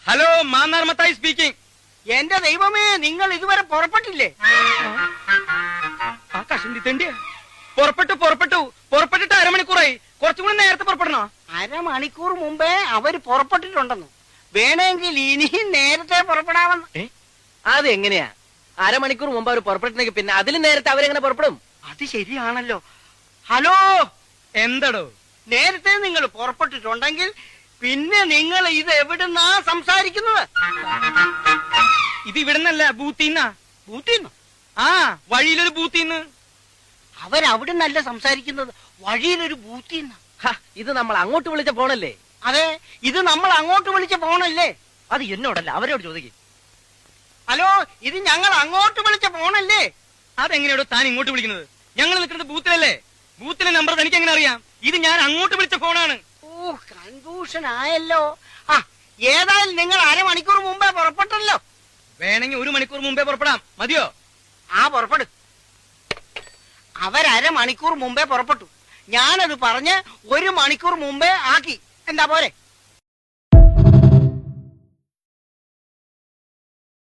Hello Mannar Mathai speaking. എന്റെ ദൈവമേ, നിങ്ങൾ ഇതുവരെ പുറപ്പെട്ടില്ലേ? ആ കഷണ്ടി തെണ്ടിയ പുറപ്പെട്ടിട്ട് അരമണിക്കൂറായി. കുറച്ചും കൂടി നേരത്തെ പുറപ്പെടണോ? അരമണിക്കൂർ മുമ്പേ അവര് പുറപ്പെട്ടിട്ടുണ്ടെന്ന്. വേണമെങ്കിൽ ഇനിയും നേരത്തെ പുറപ്പെടാമെന്ന്. അതെങ്ങനെയാ? അരമണിക്കൂർ മുമ്പ് അവർ പുറപ്പെട്ടിട്ടുണ്ടെങ്കിൽ പിന്നെ അതിലും നേരത്തെ അവരെങ്ങനെ പുറപ്പെടും? അത് ശരിയാണല്ലോ. ഹലോ, എന്തടോ? നേരത്തെ നിങ്ങൾ പുറപ്പെട്ടിട്ടുണ്ടെങ്കിൽ പിന്നെ നിങ്ങൾ ഇത് എവിടുന്നാ സംസാരിക്കുന്നത്? ഇത് ഇവിടുന്നല്ല, ബൂത്തിന്നാ. ബൂത്തിന്ന്? ആ, വഴിയിലൊരു ബൂത്തിന്ന്. അവരവിടുന്നല്ല സംസാരിക്കുന്നത്, വഴിയിലൊരു ബൂത്തിന്ന്. ഇത് നമ്മൾ അങ്ങോട്ട് വിളിച്ച ഫോണല്ലേ? അതെ, ഇത് നമ്മൾ അങ്ങോട്ട് വിളിച്ച ഫോണല്ലേ? അത് എന്നോടല്ല, അവരോട് ചോദിക്കും. ഹലോ, ഇത് ഞങ്ങൾ അങ്ങോട്ട് വിളിച്ച ഫോണല്ലേ? അതെങ്ങനെയാടോ താൻ ഇങ്ങോട്ട് വിളിക്കുന്നത്? ഞങ്ങൾ നിൽക്കുന്നത് ബൂത്തിലല്ലേ. ബൂത്തിലെ നമ്പർ തനിക്ക് എങ്ങനെ അറിയാം? ഇത് ഞാൻ അങ്ങോട്ട് വിളിച്ച ഫോണാണ്. ഓ, കൺഫ്യൂഷൻ ആയല്ലോ. ആ, ഏതായാലും നിങ്ങൾ അരമണിക്കൂർ മുമ്പേ പുറപ്പെട്ടല്ലോ. വേണമെങ്കിൽ 1 മണിക്കൂർ മുമ്പേ പുറപ്പെടാം. മതിയോ? ആ, പുറപ്പെടു. അവരമണിക്കൂർ മുമ്പേ പുറപ്പെട്ടു. ഞാനത് പറഞ്ഞ് 1 മണിക്കൂർ മുമ്പേ ആക്കി. എന്താ പോരെ?